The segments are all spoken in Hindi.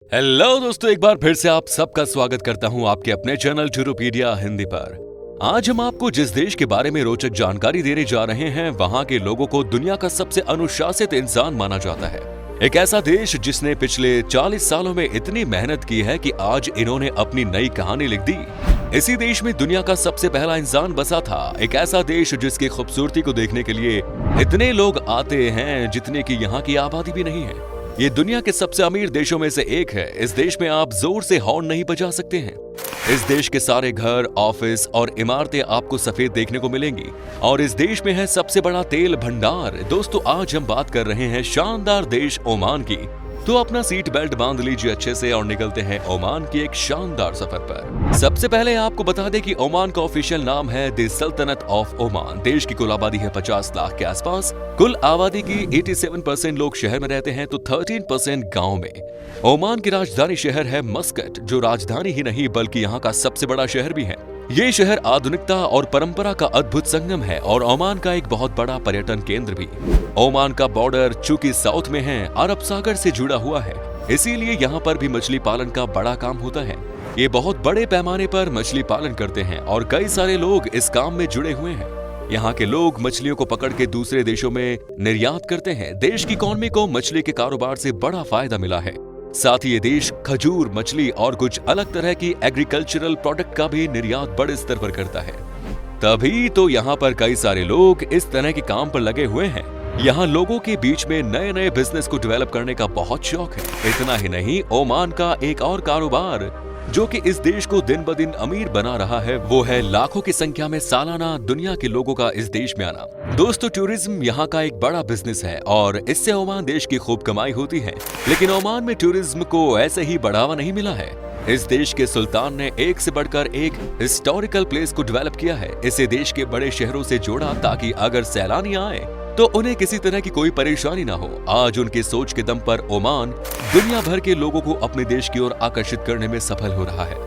हेलो दोस्तों, एक बार फिर से आप सबका स्वागत करता हूं आपके अपने चैनल टूरोपीडिया हिंदी पर। आज हम आपको जिस देश के बारे में रोचक जानकारी देने जा रहे हैं, वहां के लोगों को दुनिया का सबसे अनुशासित इंसान माना जाता है। एक ऐसा देश जिसने पिछले 40 सालों में इतनी मेहनत की है कि आज इन्होंने अपनी नई कहानी लिख दी। इसी देश में दुनिया का सबसे पहला इंसान बसा था। एक ऐसा देश जिसकी खूबसूरती को देखने के लिए इतने लोग आते हैं जितने की यहाँ की आबादी भी नहीं है। ये दुनिया के सबसे अमीर देशों में से एक है। इस देश में आप जोर से हॉर्न नहीं बजा सकते हैं। इस देश के सारे घर, ऑफिस और इमारतें आपको सफेद देखने को मिलेंगी। और इस देश में है सबसे बड़ा तेल भंडार। दोस्तों, आज हम बात कर रहे हैं शानदार देश ओमान की। तो अपना सीट बेल्ट बांध लीजिए अच्छे से और निकलते हैं ओमान की एक शानदार सफर पर। सबसे पहले आपको बता दें कि ओमान का ऑफिशियल नाम है द सल्तनत ऑफ ओमान। देश की कुल आबादी है 50 लाख के आसपास। कुल आबादी की 87% लोग शहर में रहते हैं तो 13% गांव में। ओमान की राजधानी शहर है मस्कट, जो राजधानी ही नहीं बल्कि यहाँ का सबसे बड़ा शहर भी है। ये शहर आधुनिकता और परंपरा का अद्भुत संगम है और ओमान का एक बहुत बड़ा पर्यटन केंद्र भी। ओमान का बॉर्डर चूंकि साउथ में है, अरब सागर से जुड़ा हुआ है, इसीलिए यहाँ पर भी मछली पालन का बड़ा काम होता है। ये बहुत बड़े पैमाने पर मछली पालन करते हैं और कई सारे लोग इस काम में जुड़े हुए हैं। यहाँ के लोग मछलियों को पकड़ के दूसरे देशों में निर्यात करते हैं। देश की इकोनॉमी को मछली के कारोबार से बड़ा फायदा मिला है। साथ ही ये देश खजूर, मछली और कुछ अलग तरह की एग्रीकल्चरल प्रोडक्ट का भी निर्यात बड़े स्तर पर करता है। तभी तो यहाँ पर कई सारे लोग इस तरह के काम पर लगे हुए हैं। यहाँ लोगों के बीच में नए नए बिजनेस को डेवलप करने का बहुत शौक है। इतना ही नहीं, ओमान का एक और कारोबार जो कि इस देश को दिन ब दिन अमीर बना रहा है, वो है लाखों की संख्या में सालाना दुनिया के लोगों का इस देश में आना। दोस्तों, टूरिज्म यहाँ का एक बड़ा बिजनेस है और इससे ओमान देश की खूब कमाई होती है। लेकिन ओमान में टूरिज्म को ऐसे ही बढ़ावा नहीं मिला है। इस देश के सुल्तान ने एक से बढ़कर एक हिस्टोरिकल प्लेस को डेवलप किया है। इसे देश के बड़े शहरों से जोड़ा ताकि अगर सैलानी आए तो उन्हें किसी तरह की कोई परेशानी ना हो। आज उनकी सोच के दम पर ओमान दुनिया भर के लोगों को अपने देश की ओर आकर्षित करने में सफल हो रहा है।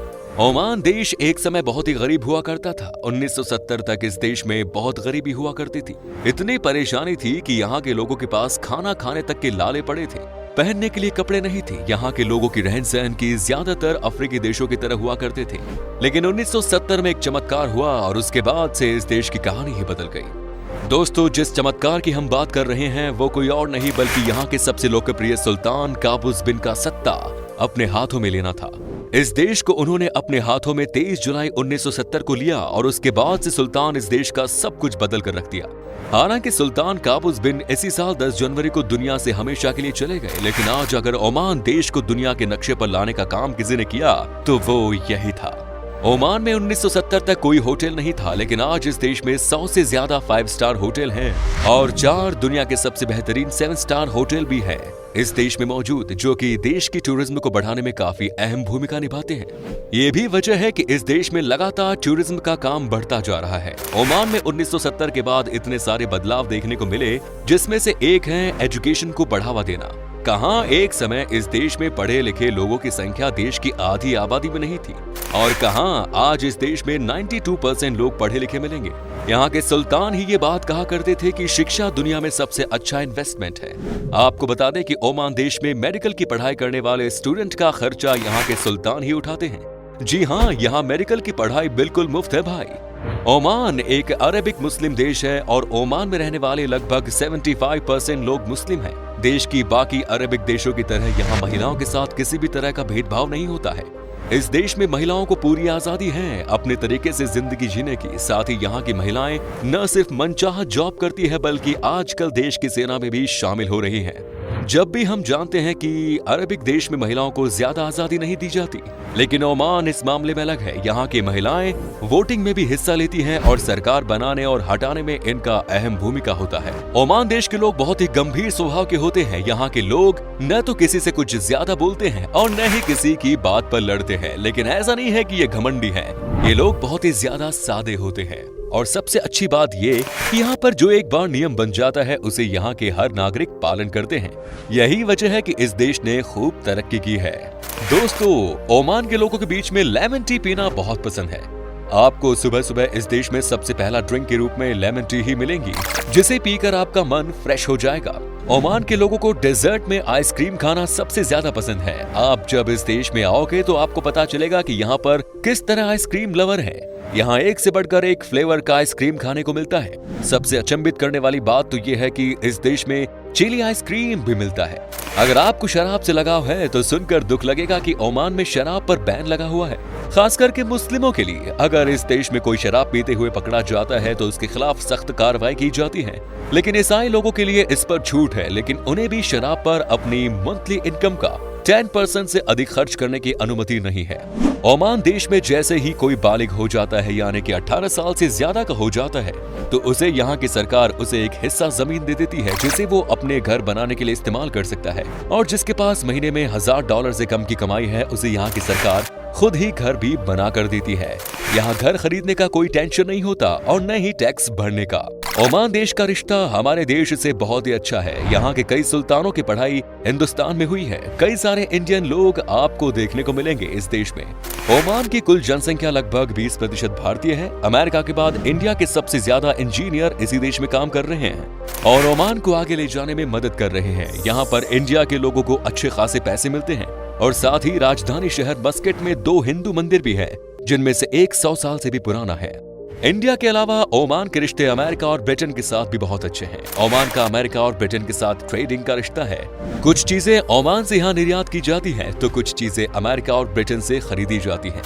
ओमान देश एक समय बहुत ही गरीब हुआ करता था। 1970 तक इस देश में बहुत गरीबी हुआ करती थी। इतनी परेशानी थी कि यहाँ के लोगों के पास खाना खाने तक के लाले पड़े थे। पहनने के लिए कपड़े नहीं थे। यहाँ के लोगों की रहन सहन की ज्यादातर अफ्रीकी देशों की तरह हुआ करते थे। लेकिन 1970 में एक चमत्कार हुआ और उसके बाद से इस देश की कहानी ही बदल गई। दोस्तों, जिस चमत्कार की हम बात कर रहे हैं वो कोई और नहीं बल्कि यहाँ के सबसे लोकप्रिय सुल्तान काबूस बिन का सत्ता अपने हाथों में लेना था। इस देश को उन्होंने अपने हाथों में 23 जुलाई 1970 को लिया और उसके बाद से सुल्तान इस देश का सब कुछ बदल कर रख दिया। हालांकि सुल्तान काबूस बिन इसी साल 10 जनवरी को दुनिया से हमेशा के लिए चले गए, लेकिन आज अगर ओमान देश को दुनिया के नक्शे पर लाने का काम किसी ने किया तो वो यही था। ओमान में 1970 तक कोई होटल नहीं था, लेकिन आज इस देश में 100 से ज्यादा 5 स्टार होटल हैं और 4 दुनिया के सबसे बेहतरीन 7 स्टार होटल भी है इस देश में मौजूद, जो कि देश की टूरिज्म को बढ़ाने में काफी अहम भूमिका निभाते हैं। ये भी वजह है कि इस देश में लगातार टूरिज्म का काम बढ़ता जा रहा है। ओमान में 1970 के बाद इतने सारे बदलाव देखने को मिले, जिसमें से एक है एजुकेशन को बढ़ावा देना। कहां एक समय इस देश में पढ़े लिखे लोगों की संख्या देश की आधी आबादी में नहीं थी और कहां आज इस देश में 92% लोग पढ़े लिखे मिलेंगे। यहाँ के सुल्तान ही ये बात कहा करते थे कि शिक्षा दुनिया में सबसे अच्छा इन्वेस्टमेंट है। आपको बता दें कि ओमान देश में मेडिकल की पढ़ाई करने वाले स्टूडेंट का खर्चा यहाँ के सुल्तान ही उठाते हैं। जी हाँ, यहाँ मेडिकल की पढ़ाई बिल्कुल मुफ्त है भाई। ओमान एक अरबिक मुस्लिम देश है और ओमान में रहने वाले लगभग 75% लोग मुस्लिम हैं। देश की बाकी अरबिक देशों की तरह यहाँ महिलाओं के साथ किसी भी तरह का भेदभाव नहीं होता है। इस देश में महिलाओं को पूरी आजादी है अपने तरीके से जिंदगी जीने की। साथ ही यहाँ की महिलाएं न सिर्फ मनचाहा जॉब करती है बल्कि आजकल देश की सेना में भी शामिल हो रही हैं। जब भी हम जानते हैं कि अरबिक देश में महिलाओं को ज्यादा आजादी नहीं दी जाती, लेकिन ओमान इस मामले में अलग है। यहाँ की महिलाएं वोटिंग में भी हिस्सा लेती हैं और सरकार बनाने और हटाने में इनका अहम भूमिका होता है। ओमान देश के लोग बहुत ही गंभीर स्वभाव के होते हैं। यहाँ के लोग न तो किसी से कुछ ज्यादा बोलते हैं और न ही किसी की बात पर लड़ते हैं, लेकिन ऐसा नहीं है कि ये घमंडी हैं। ये लोग बहुत ही ज्यादा सादे होते हैं और सबसे अच्छी बात ये कि यहाँ पर जो एक बार नियम बन जाता है उसे यहाँ के हर नागरिक पालन करते हैं। यही वजह है कि इस देश ने खूब तरक्की की है। दोस्तों, ओमान के लोगों के बीच में लेमन टी पीना बहुत पसंद है। आपको सुबह सुबह इस देश में सबसे पहला ड्रिंक के रूप में लेमन टी ही मिलेंगी, जिसे पीकर आपका मन फ्रेश हो जाएगा। ओमान के लोगों को डेजर्ट में आइसक्रीम खाना सबसे ज्यादा पसंद है। आप जब इस देश में आओगे तो आपको पता चलेगा कि यहाँ पर किस तरह आइसक्रीम लवर है। यहाँ एक से बढ़कर एक फ्लेवर का आइसक्रीम खाने को मिलता है। सबसे अचंभित करने वाली बात तो ये है कि इस देश में चिली आइसक्रीम भी मिलता है। अगर आपको शराब से लगाव है तो सुनकर दुख लगेगा कि ओमान में शराब पर बैन लगा हुआ है, खास करके मुस्लिमों के लिए। अगर इस देश में कोई शराब पीते हुए पकड़ा जाता है तो उसके खिलाफ सख्त कार्रवाई की जाती है। लेकिन ईसाई लोगों के लिए इस पर छूट है, लेकिन उन्हें भी शराब पर अपनी मंथली इनकम का 10% से अधिक खर्च करने की अनुमति नहीं है। ओमान देश में जैसे ही कोई बालिग हो जाता है, यानी कि 18 साल से ज्यादा का हो जाता है, तो उसे यहाँ की सरकार उसे एक हिस्सा जमीन दे देती है, जिसे वो अपने घर बनाने के लिए इस्तेमाल कर सकता है। और जिसके पास महीने में $1000 से कम की कमाई है, उसे यहाँ की सरकार खुद ही घर भी बना कर देती है। यहाँ घर खरीदने का कोई टेंशन नहीं होता और न ही टैक्स भरने का। ओमान देश का रिश्ता हमारे देश से बहुत ही अच्छा है। यहाँ के कई सुल्तानों की पढ़ाई हिंदुस्तान में हुई है। कई सारे इंडियन लोग आपको देखने को मिलेंगे इस देश में। ओमान की कुल जनसंख्या लगभग 20% भारतीय है। अमेरिका के बाद इंडिया के सबसे ज्यादा इंजीनियर इसी देश में काम कर रहे हैं और ओमान को आगे ले जाने में मदद कर रहे हैं। यहाँ पर इंडिया के लोगों को अच्छे खासे पैसे मिलते हैं और साथ ही राजधानी शहर मस्कट में 2 हिंदू मंदिर भी है, जिनमें से एक 100 साल से भी पुराना है। इंडिया के अलावा ओमान के रिश्ते अमेरिका और ब्रिटेन के साथ भी बहुत अच्छे हैं। ओमान का अमेरिका और ब्रिटेन के साथ ट्रेडिंग का रिश्ता है। कुछ चीजें ओमान से यहाँ निर्यात की जाती हैं, तो कुछ चीजें अमेरिका और ब्रिटेन से खरीदी जाती हैं।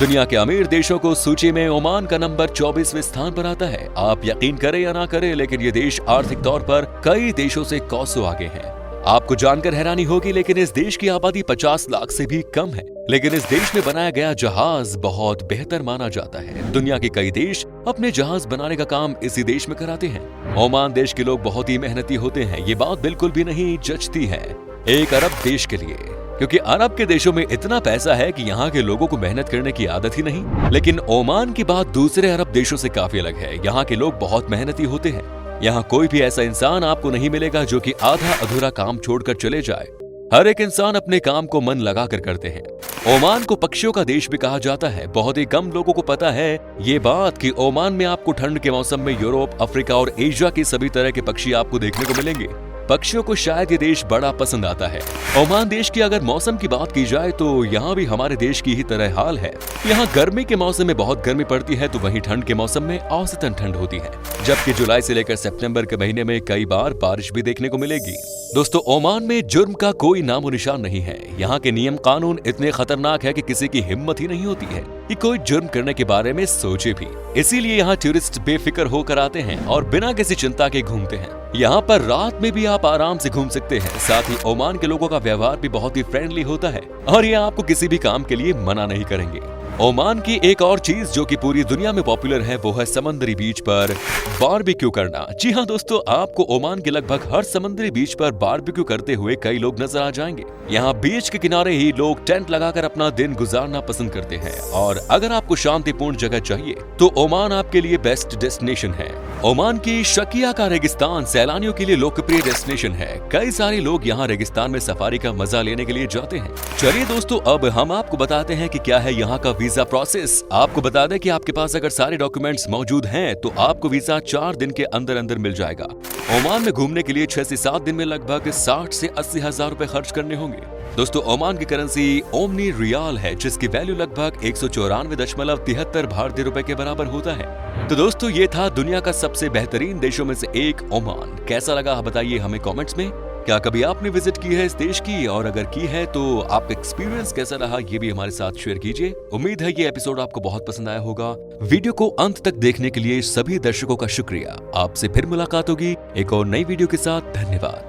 दुनिया के अमीर देशों को सूची में ओमान का नंबर 24वें स्थान पर आता है। आप यकीन करें या ना करें, लेकिन ये देश आर्थिक तौर पर कई देशों से कोसों आगे है। आपको जानकर हैरानी होगी, लेकिन इस देश की आबादी 50 लाख से भी कम है, लेकिन इस देश में बनाया गया जहाज बहुत बेहतर माना जाता है। दुनिया के कई देश अपने जहाज बनाने का काम इसी देश में कराते हैं। ओमान देश के लोग बहुत ही मेहनती होते हैं। ये बात बिल्कुल भी नहीं जचती है एक अरब देश के लिए, क्योंकि अरब के देशों में इतना पैसा है कि यहाँ के लोगों को मेहनत करने की आदत ही नहीं। लेकिन ओमान की बात दूसरे अरब देशों से काफी अलग है। यहाँ के लोग बहुत मेहनती होते हैं। यहाँ कोई भी ऐसा इंसान आपको नहीं मिलेगा जो कि आधा अधूरा काम छोड़कर चले जाए। हर एक इंसान अपने काम को मन लगाकर करते हैं। ओमान को पक्षियों का देश भी कहा जाता है। बहुत ही कम लोगों को पता है ये बात कि ओमान में आपको ठंड के मौसम में यूरोप, अफ्रीका और एशिया के सभी तरह के पक्षी आपको देखने को मिलेंगे। पक्षियों को शायद ये देश बड़ा पसंद आता है। ओमान देश की अगर मौसम की बात की जाए तो यहाँ भी हमारे देश की ही तरह हाल है। यहाँ गर्मी के मौसम में बहुत गर्मी पड़ती है, तो वहीं ठंड के मौसम में औसतन ठंड होती है, जबकि जुलाई से लेकर सितंबर के महीने में कई बार बारिश भी देखने को मिलेगी। दोस्तों, ओमान में जुर्म का कोई नामो निशान नहीं है। यहाँ के नियम कानून इतने खतरनाक है कि किसी की हिम्मत ही नहीं होती है कि कोई जुर्म करने के बारे में सोचे भी। इसीलिए यहाँ टूरिस्ट बेफिक्र होकर आते हैं और बिना किसी चिंता के घूमते हैं। यहाँ पर रात में भी आप आराम से घूम सकते हैं। साथ ही ओमान के लोगों का व्यवहार भी बहुत ही फ्रेंडली होता है और ये आपको किसी भी काम के लिए मना नहीं करेंगे। ओमान की एक और चीज जो कि पूरी दुनिया में पॉपुलर है, वो है समुद्री बीच पर बारबेक्यू करना। जी हाँ दोस्तों, आपको ओमान के लगभग हर समुद्री बीच पर बारबेक्यू करते हुए कई लोग नजर आ जाएंगे। यहाँ बीच के किनारे ही लोग टेंट लगाकर अपना दिन गुजारना पसंद करते हैं। और अगर आपको शांतिपूर्ण जगह चाहिए तो ओमान आपके लिए बेस्ट डेस्टिनेशन है। ओमान की शकिया का रेगिस्तान सैलानियों के लिए लोकप्रिय डेस्टिनेशन है। कई सारे लोग यहाँ रेगिस्तान में सफारी का मजा लेने के लिए जाते हैं। चलिए दोस्तों, अब हम आपको बताते हैं कि क्या है यहाँ का वीजा प्रोसेस। आपको बता दें कि आपके पास अगर सारे डॉक्यूमेंट्स मौजूद हैं तो आपको वीजा 4 दिन के अंदर अंदर मिल जाएगा। ओमान में घूमने के लिए 6 से 7 दिन में लगभग 60 से 80 हजार रुपए खर्च करने होंगे। दोस्तों, ओमान की करेंसी ओमनी रियाल है, जिसकी वैल्यू लगभग 194.73 भारतीय रुपए के बराबर होता है। तो दोस्तों, ये था दुनिया का सबसे बेहतरीन देशों में से एक ओमान। कैसा लगा बताइए हमें कमेंट्स में। क्या कभी आपने विजिट की है इस देश की, और अगर की है तो आपका एक्सपीरियंस कैसा रहा ये भी हमारे साथ शेयर कीजिए। उम्मीद है ये एपिसोड आपको बहुत पसंद आया होगा। वीडियो को अंत तक देखने के लिए सभी दर्शकों का शुक्रिया। आपसे फिर मुलाकात होगी एक और नई वीडियो के साथ। धन्यवाद।